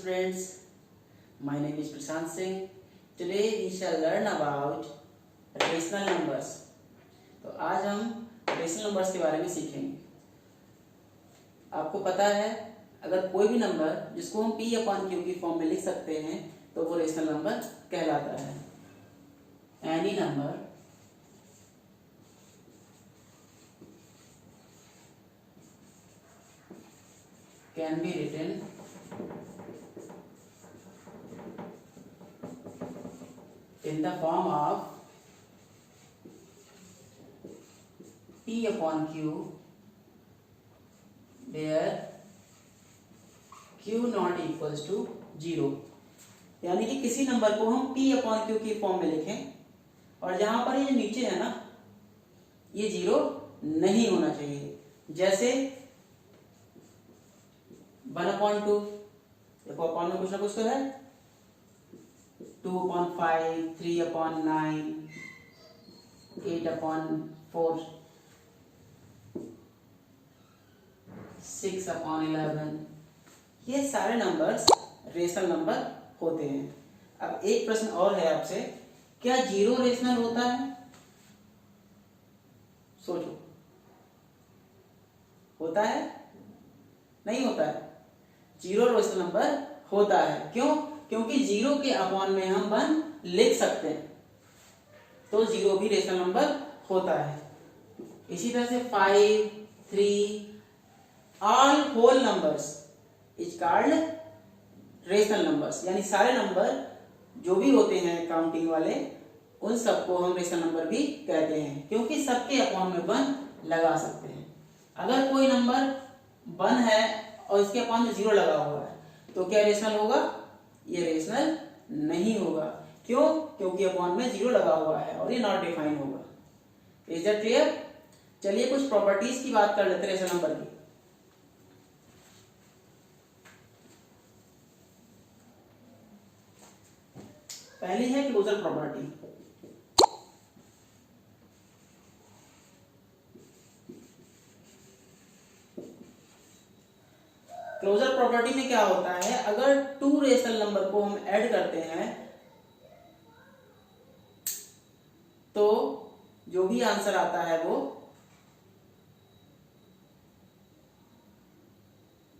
friends, my name is Prashant Singh. Today we shall learn about rational numbers. तो आज हम rational numbers के बारे में सीखेंगे। आपको पता है अगर कोई भी नंबर जिसको हम p अपॉन क्यू की फॉर्म में लिख सकते हैं तो वो रेशनल नंबर कहलाता है। Any number can be written in the form of p upon q where q not equals to 0। यानी कि किसी नंबर को हम p अपॉन क्यू की फॉर्म में लिखें और जहां पर ये नीचे है ना ये 0 नहीं होना चाहिए। जैसे 1/2, देखो अपॉन में कुछ ना कुछ तो है। 2/5, 3/9, 8/4, 6/11, ये सारे नंबर्स रेशनल नंबर होते हैं। अब एक प्रश्न और है आपसे, क्या 0 रेशनल होता है? सोचो, होता है? नहीं होता है। 0 रेशनल नंबर होता है। क्यों? क्योंकि 0 के अपॉन में हम 1 लिख सकते हैं, तो 0 भी रेशनल नंबर होता है। इसी तरह से 5, 3 all whole numbers is called rational numbers. यानी सारे नंबर जो भी होते हैं काउंटिंग वाले उन सबको हम रेशनल नंबर भी कहते हैं, क्योंकि सबके अपॉन में 1 लगा सकते हैं। अगर कोई नंबर 1 है और इसके अपॉन में 0 लगा हुआ है तो क्या रेशनल होगा? ये रेशनल नहीं होगा। क्यों? क्योंकि अपॉन में 0 लगा हुआ है और ये नॉट डिफाइन होगा। Is that clear? चलिए कुछ प्रॉपर्टीज की बात कर लेते हैं रेशनल नंबर की। पहली है क्लोजर प्रॉपर्टी। क्लोजर प्रॉपर्टी में क्या होता है, अगर 2 रेशनल नंबर को हम ऐड करते हैं तो जो भी आंसर आता है वो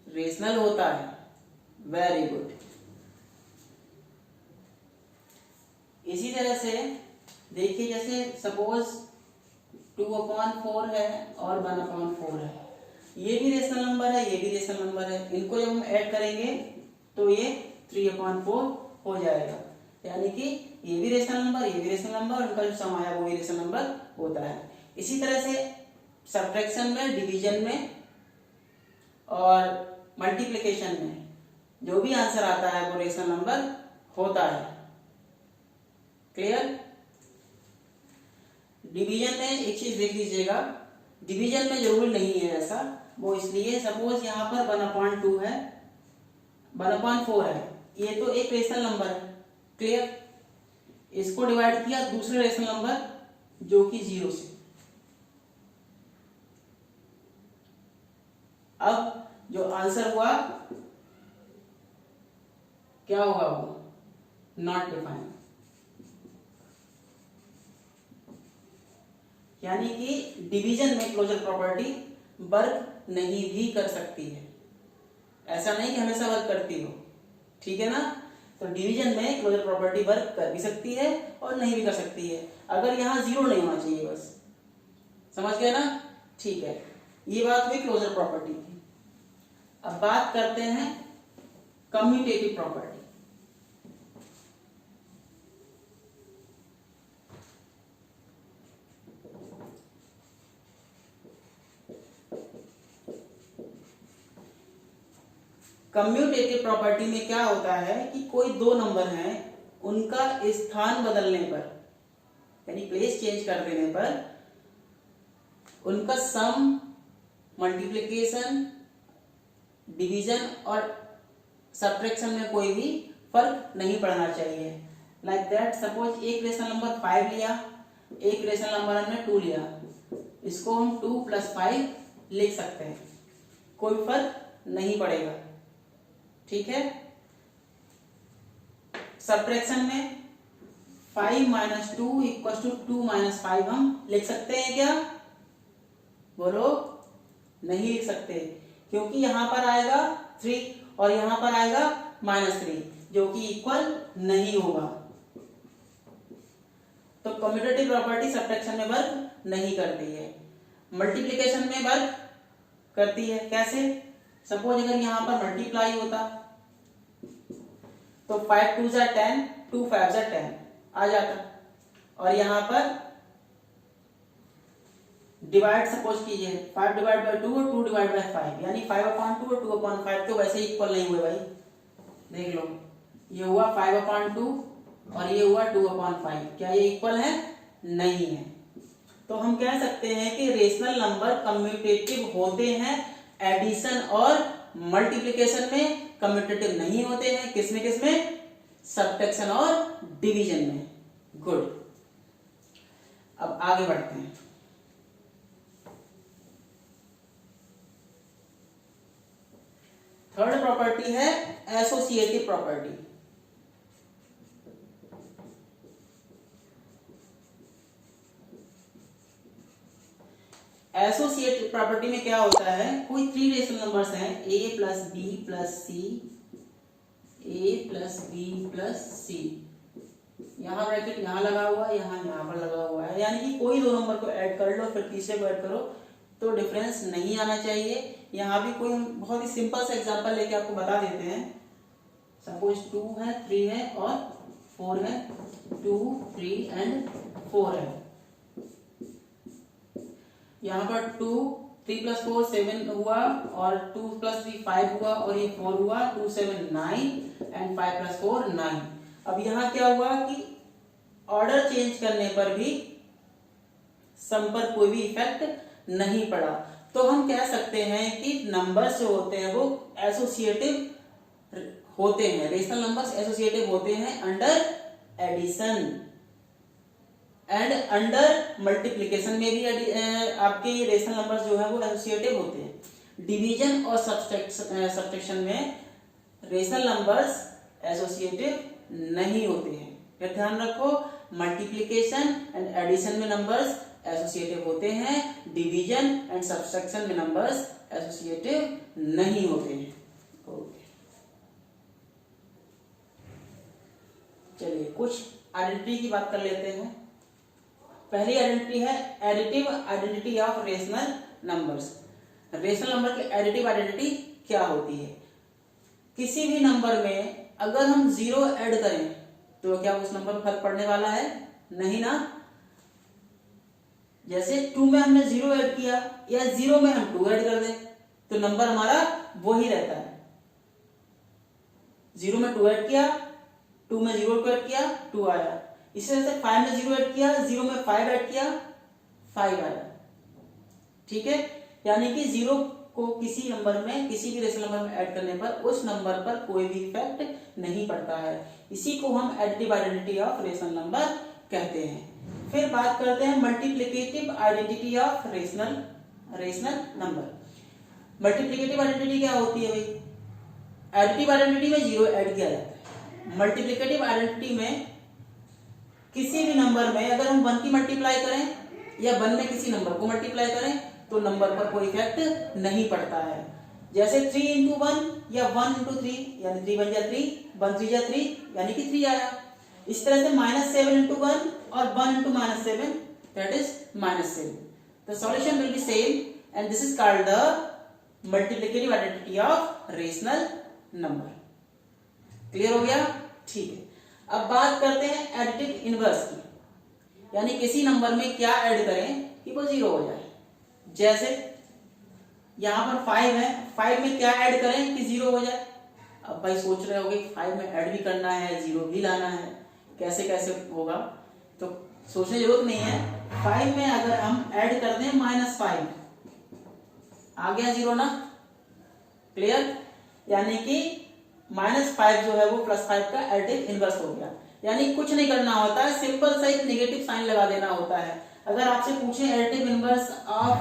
रेशनल होता है। Very good. इसी तरह से देखिए, जैसे सपोज 2/4 है और 1/4 है, ये भी रेशनल नंबर है, ये भी रेशनल नंबर है। इनको जब हम ऐड करेंगे तो ये 3/4 हो जाएगा। यानी कि ये भी रेशनल नंबर, ये भी रेशनल नंबर, उनका जो सम आया वो भी रेशनल नंबर होता है। इसी तरह से सब्ट्रैक्शन में, डिवीजन में और मल्टीप्लिकेशन में जो भी आंसर आता है वो रेशनल नंबर होता है। क्लियर? डिवीजन में एक चीज देख लीजिएगा, डिवीजन में जरूरी नहीं है ऐसा। वो इसलिए सपोज यहाँ पर 1/2 है, 1/4 है, ये तो एक रेशनल नंबर है। क्लियर? इसको डिवाइड किया दूसरे रेशनल नंबर जो कि 0 से। अब जो आंसर हुआ क्या होगा? वो नॉट डिफाइंड। यानी कि डिवीजन में क्लोजर प्रॉपर्टी वर्क नहीं भी कर सकती है। ऐसा नहीं कि हमेशा वर्क करती हो, ठीक है ना? तो डिवीजन में क्लोजर प्रॉपर्टी वर्क कर भी सकती है और नहीं भी कर सकती है। अगर यहां 0 नहीं होना चाहिए, बस। समझ गए ना? ठीक है, ये बात हुई क्लोजर प्रॉपर्टी की। अब बात करते हैं कम्यूटेटिव प्रॉपर्टी। कम्यूटेटिव प्रॉपर्टी में क्या होता है कि कोई 2 नंबर हैं, उनका स्थान बदलने पर, यानी प्लेस चेंज कर देने पर, उनका सम, मल्टीप्लिकेशन, डिवीजन और सब्ट्रैक्शन में कोई भी फर्क नहीं पड़ना चाहिए। लाइक दैट, सपोज एक रेशनल नंबर 5 लिया, एक रेशनल नंबर हमने 2 लिया, इसको हम 2 + 5 लिख सकते हैं, कोई फर्क नहीं पड़ेगा। ठीक है? सब्ट्रैक्शन में 5 माइनस 2 इक्वल टू 2 माइनस 5 हम लिख सकते हैं क्या? बोलो, नहीं लिख सकते, क्योंकि यहां पर आएगा 3 और यहां पर आएगा -3 जो कि इक्वल नहीं होगा। तो कम्यूटेटिव प्रॉपर्टी सब्ट्रैक्शन में वर्क नहीं करती है, मल्टीप्लिकेशन में वर्क करती है। कैसे? सपोज अगर यहां पर मल्टीप्लाई होता तो 5 2 जा 10, 2 5 जा 10 आ जाता, और यहां पर डिवाइड सपोज कीजिए 5 डिवाइड बाय 2 और 2 डिवाइड बाय 5, यानी 5/2 और 2/5 तो वैसे इक्वल नहीं हुए भाई। देख लो, ये हुआ 5/2 और ये हुआ 2/5, क्या ये इक्वल है? नहीं है। तो हम कह सकते हैं कि रेशनल नंबर कम्यूटेटिव होते हैं एडिशन और मल्टीप्लिकेशन में, कम्यूटेटिव नहीं होते हैं किसमें किसमें? सब्ट्रैक्शन और डिवीजन में। गुड, अब आगे बढ़ते हैं। थर्ड प्रॉपर्टी है एसोसिएटिव प्रॉपर्टी। एसोसिएटिव प्रॉपर्टी में क्या होता है? कोई 3 रेशनल नंबर्स हैं, a plus B plus C, a plus B plus C, यहाँ ब्रैकेट यहाँ लगा हुआ है, यहाँ पर लगा हुआ है, यानी कि कोई दो नंबर को ऐड कर लो फिर तीसरे को ऐड करो तो डिफरेंस नहीं आना चाहिए। यहाँ भी कोई बहुत ही सिंपल सा एग्जांपल लेके आपको बता देते हैं। सपोज 2 है, 3 है और 4 है, 2 3 एंड 4 है। यहाँ पर 2 3 प्लस 4 7 हुआ और 2 प्लस 3 5 हुआ और ये 4 हुआ, 2 7 9 एंड 5 प्लस 4 9। अब यहाँ क्या हुआ कि ऑर्डर चेंज करने पर भी सम पर कोई भी इफेक्ट नहीं पड़ा, तो हम कह सकते हैं कि नंबर्स जो होते हैं वो एसोसिएटिव होते हैं, रेशनल नंबर्स एसोसिएटिव होते हैं under addition and under multiplication में भी आपके ये रेशनल नंबर्स जो है वो एसोसिएटिव होते हैं। डिवीजन और सब्ट्रैक्शन में रेशनल नंबर्स एसोसिएटिव नहीं होते हैं। फिर ध्यान रखो, मल्टीप्लिकेशन एंड एडिशन में नंबर्स एसोसिएटिव होते हैं, डिवीजन एंड सब्ट्रैक्शन में नंबर्स एसोसिएटिव नहीं होते हैं। ओके, चलिए कुछ आइडेंटिटी की बात कर लेते हैं। पहली आइडेंटिटी है additive identity of rational numbers. Rational number की एडिटिव आइडेंटिटी क्या होती है? किसी भी नंबर में अगर हम 0 ऐड करें तो क्या उस नंबर पर फर्क पड़ने वाला है? नहीं ना। जैसे 2 में हमने 0 ऐड किया या 0 में हम 2 ऐड कर दें तो नंबर हमारा वो ही रहता है। 0 में 2 ऐड किया, 2 में 0 को ऐड किया, 2 आया। इसी तरह से 5 में 0 ऐड किया, 0 में 5 ऐड किया, 5 आया। ठीक है, यानी कि 0 को किसी नंबर में, किसी भी रेशनल नंबर में ऐड करने पर उस नंबर पर कोई भी इफेक्ट नहीं पड़ता है। इसी को हम additive identity of rational number कहते हैं। फिर बात करते हैं multiplicative identity of rational number. Multiplicative identity क्या होती है भाई? एडिटिव आइडेंटिटी में 0 ऐड किया जाता है। मल्टीप्लिकेटिव आइडेंटिटी में किसी भी नंबर में अगर हम 1 की मल्टीप्लाई करें या 1 में किसी नंबर को मल्टीप्लाई करें तो नंबर पर कोई इफेक्ट नहीं पड़ता है। जैसे 3 इंटू 1 या 1 इंटू 3 यानी 3 1 जा 3, 1 3 जा 3 यानी कि 3 आया। इस तरह से -7 इंटू 1 और 1 into -7 that is -7। The solution will be same and this is called the multiplicative identity of rational number. Clear हो गया? ठीक है, अब बात करते हैं एडिटिव इनवर्स की, यानी किसी नंबर में क्या ऐड करें कि वो 0 हो जाए। जैसे यहां पर 5 है, 5 में क्या ऐड करें कि 0 हो जाए। अब भाई सोच रहे होगे 5 में ऐड भी करना है, 0 भी लाना है, कैसे कैसे होगा, तो सोचने की जरूरत नहीं है। 5 में अगर हम ऐड कर दें -5 आ गया 0 ना। क्लियर? यानी कि -5 जो है वो +5 का एडिटिव इनवर्स हो गया। यानी कुछ नहीं करना होता है, सिंपल सा एक नेगेटिव साइन लगा देना होता है। अगर आपसे पूछे एडिटिव इनवर्स ऑफ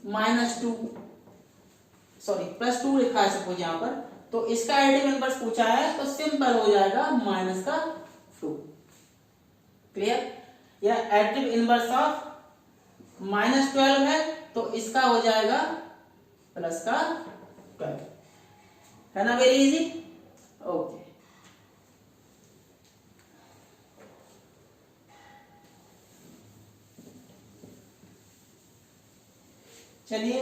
+2 लिखा है सपोज यहाँ पर, तो इसका एडिटिव इनवर्स पूछा है तो सिंपल हो जाएगा माइनस का 2। क्लियर? या एडिटिव इनवर्स ऑफ -12 है तो इसका हो जाएगा प्लस का 12, है ना? Very easy. ओके, चलिए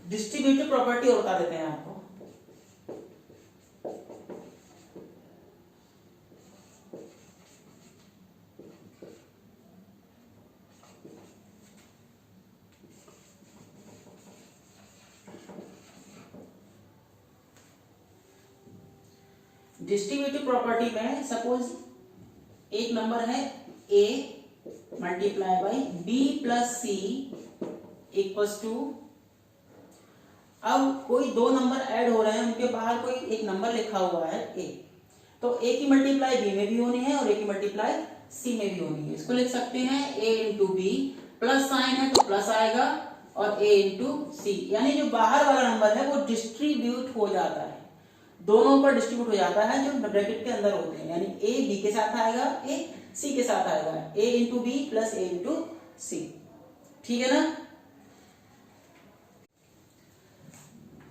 डिस्ट्रीब्यूटिव प्रॉपर्टी और बता देते हैं आपको। डिस्ट्रीब्यूटिव प्रॉपर्टी में सपोज एक नंबर है a multiply by b plus C equals to, अब कोई दो नंबर ऐड हो रहे हैं, उनके बाहर कोई एक नंबर लिखा हुआ है a, तो a की मल्टीप्लाई b में भी होनी है और a की मल्टीप्लाई c में भी होनी है। इसको लिख सकते हैं a into B, plus sign है तो प्लस आएगा, और a इंटू सी, यानी जो बाहर वाला नंबर है वो डिस्ट्रीब्यूट हो जाता है, दोनों पर डिस्ट्रीब्यूट हो जाता है जो ब्रैकेट के अंदर होते हैं, यानी a b के साथ आएगा, a c के साथ आएगा, a into B plus a into C. ठीक है ना?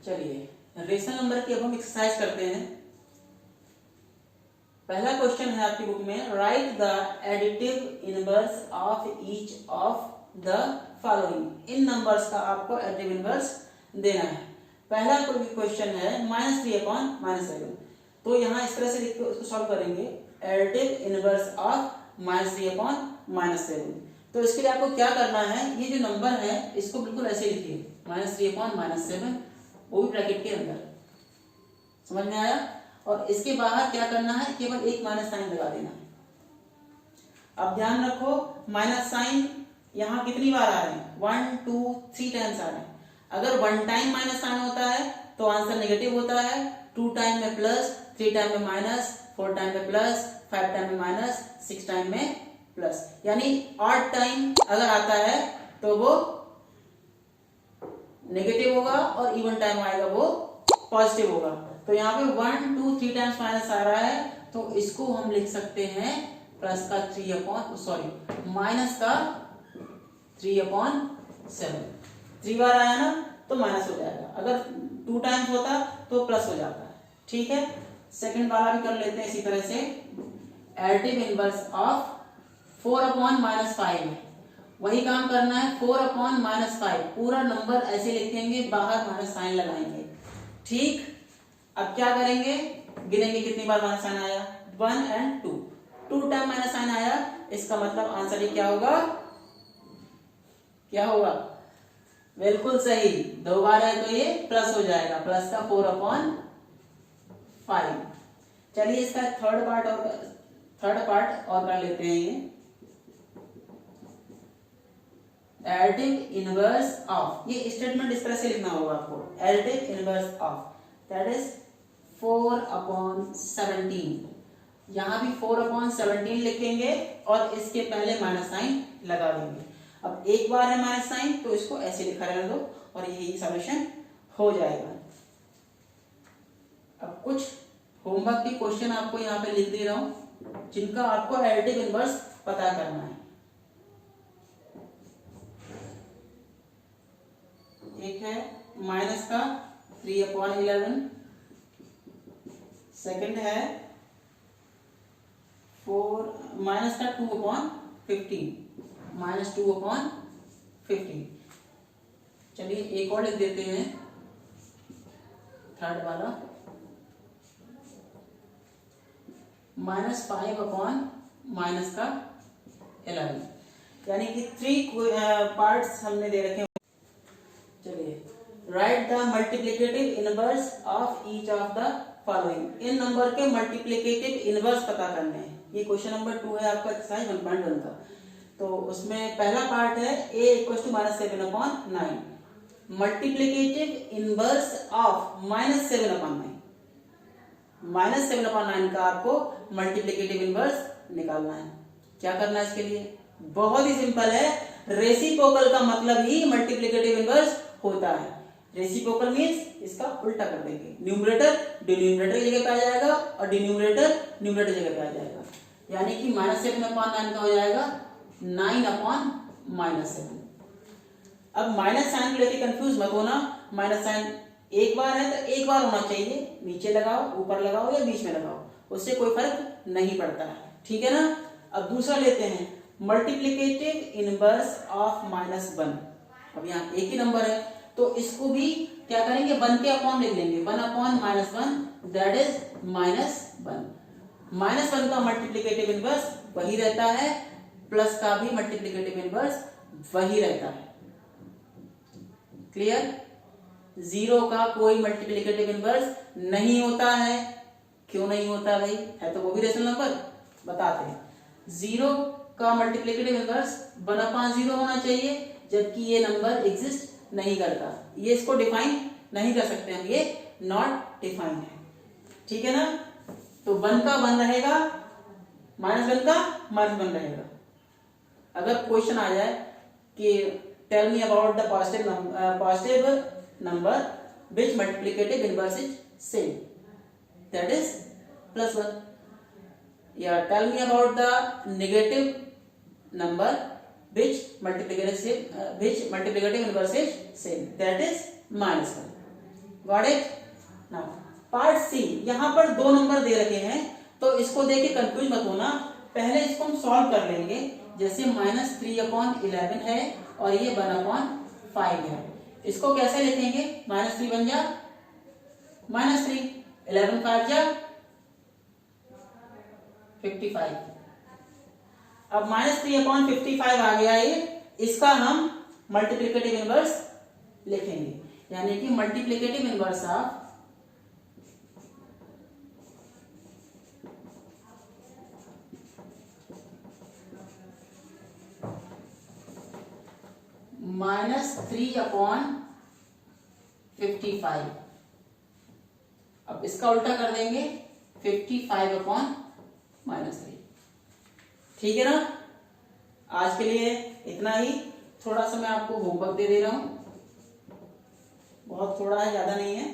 चलिए रेशनल नंबर की अब हम एक्सरसाइज करते हैं। पहला क्वेश्चन है आपकी बुक में, right the additive inverse of each of the following. In numbers का आपको एडिटिव इनवर्स देना है। पहला क्वेश्चन है -3/-7, तो यहाँ इस तरह से लिख के उसको सॉल्व करेंगे, एडिटिव इनवर्स ऑफ -3/-7। तो इसके लिए आपको क्या करना है, ये जो नंबर है इसको बिल्कुल ऐसे लिखिए, -3/-7, वो भी ब्रैकेट के अंदर। समझ में आया? और इसके बाहर क्या करना है, केवल एक माइनस साइन लगा देना है। अब ध्यान रखो माइनस साइन यहाँ कितनी बार आ रहे हैं, 1 2 3 टाइम्स आ रहे हैं। अगर 1 टाइम माइनस साइन होता है तो आंसर नेगेटिव होता है, 2 टाइम में प्लस, 3 टाइम में माइनस, 4 टाइम में प्लस, 5 टाइम में माइनस, 6 टाइम में प्लस। यानी ऑड टाइम अगर आता है तो वो नेगेटिव होगा और इवन टाइम आएगा वो पॉजिटिव होगा। तो यहाँ पे 1 2 3 टाइम्स माइनस आ रहा है, तो इसको हम लिख सकते हैं प्लस का माइनस का 3/7। 3 बार आया ना तो माइनस हो जाएगा, अगर 2 टाइम्स होता तो प्लस हो जाता है। ठीक है, सेकंड वाला भी कर लेते हैं इसी तरह से। एडिटिव इनवर्स ऑफ 4/-5 है, वही काम करना है, 4/-5 पूरा नंबर ऐसे लिखेंगे, बाहर माइनस साइन लगाएंगे। ठीक, अब क्या करेंगे, गिनेंगे कितनी बार माइनस साइन आया, 1 और 2, 2 टाइम माइनस साइन आया, इसका मतलब आंसर ये क्या होगा, क्या होगा, बिल्कुल सही, 2 बार है तो ये प्लस हो जाएगा, प्लस का 4/5। चलिए इसका थर्ड पार्ट और कर लेते हैं। ये एडिटिव इनवर्स ऑफ, ये स्टेटमेंट इस तरह से लिखना होगा आपको, additive inverse of that is 4/17। यहां भी 4/17 लिखेंगे और इसके पहले माइनस साइन लगा देंगे। अब एक बार है माइनस साइन तो इसको ऐसे लिखा रहने दो और यही सॉल्यूशन हो जाएगा। अब कुछ होमवर्क के क्वेश्चन आपको यहाँ पे लिख दे रहा हूं जिनका आपको एडिटिव इनवर्स पता करना है। एक है माइनस का 3/11, सेकंड है माइनस का 2/15, -2/15। चलिए एक और लिख देते हैं, थर्ड वाला -5/-11, यानी कि 3 पार्ट्स हमने दे रखे हैं। चलिए right the multiplicative inverse of each of the following. In number के मल्टीप्लिकेटिव इनवर्स पता करने हैं। ये क्वेश्चन नंबर 2 है आपका एक्सरसाइज 1.1 का। तो उसमें पहला पार्ट है a = -7/9, मल्टीप्लिकेटिव इनवर्स ऑफ -7/9। -7/9 का आपको मल्टीप्लिकेटिव इनवर्स निकालना है। क्या करना है इसके लिए, बहुत ही सिंपल है, रेसिप्रोकल का मतलब ही मल्टीप्लिकेटिव इनवर्स होता है। रेसिप्रोकल मींस इसका उल्टा कर देंगे, न्यूमरेटर डिनोमिनेटर की जगह पे आ जाएगा और डिन्यूमरेटर न्यूमरेटर जगह पे आ जाएगा, यानी कि -7/9 का हो जाएगा 9/-7। अब माइनस साइन को लेके कंफ्यूज मत होना, माइनस साइन एक बार है तो एक बार होना चाहिए, नीचे लगाओ, ऊपर लगाओ या बीच में लगाओ, उससे कोई फर्क नहीं पड़ता है, ठीक है ना। अब दूसरा लेते हैं, मल्टीप्लिकेटिव इनवर्स ऑफ -1। अब यहाँ एक ही नंबर है तो इसको भी क्या करेंगे, 1 के अपॉन लिख लेंगे, 1/-1 दैट इज -1। -1 का मल्टीप्लिकेटिव इनवर्स वही रहता है, प्लस का भी मल्टीप्लिकेटिव इनवर्स वही रहता है। क्लियर? 0 का कोई मल्टीप्लिकेटिव इनवर्स नहीं होता है। क्यों नहीं होता भाई, है तो वो भी रेशनल नंबर, बताते हैं। 0 का मल्टीप्लिकेटिव इनवर्स 1/0 होना चाहिए, जबकि ये नंबर एग्जिस्ट नहीं करता। ये इसको डिफाइन नहीं कर सकते हम, ये नॉट डिफाइन है, ठीक है ना। तो 1 का 1 रहेगा, -1 का -1 रहेगा। अगर क्वेश्चन आ जाए कि tell me about the positive number which multiplicative inverse is same, that is +1, या tell me about the negative number which multiplicative inverse is same, that is -1. Got it? Now part C, यहां पर 2 number दे रखे हैं तो इसको देख के confuse मत होना, पहले इसको हम सॉल्व कर लेंगे। जैसे -3/11 है और ये 1/5 है, इसको कैसे लिखेंगे, -3 बन जा -3, 11 5 जा 55। अब -3/55 आ गया ये, इसका हम मल्टीप्लिकेटिव इनवर्स लिखेंगे, यानी कि मल्टीप्लिकेटिव इनवर्स ऑफ -3/55। अब इसका उल्टा कर देंगे 55/-3, ठीक है ना। आज के लिए इतना ही, थोड़ा सा मैं आपको होमवर्क दे दे रहा हूं, बहुत थोड़ा है, ज्यादा नहीं है,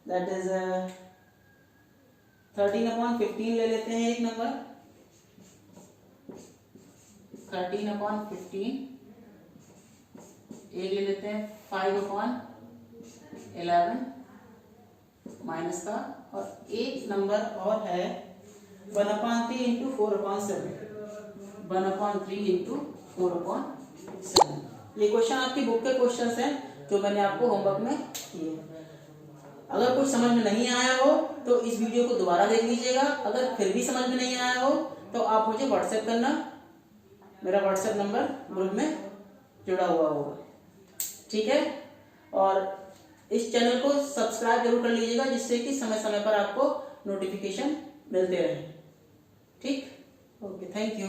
दैट इज 13/15 ले लेते हैं एक नंबर, 13/15 एक ले लेते हैं, 5/11 माइनस का, और एक नंबर और है 1/3 × 4/7, 1/3 × 4/7। ये क्वेश्चन आपकी बुक के क्वेश्चंस हैं जो मैंने आपको होमवर्क में किए। अगर कुछ समझ में नहीं आया हो तो इस वीडियो को दोबारा देख लीजिएगा, अगर फिर भी समझ में नहीं आया हो तो आप मुझे व्हाट्सएप करना, मेरा व्हाट्सएप नंबर ग्रुप में जुड़ा हुआ होगा, ठीक है। और इस चैनल को सब्सक्राइब जरूर कर लीजिएगा, जिससे कि समय समय पर आपको नोटिफिकेशन मिलते रहे, ठीक। Okay, thank you.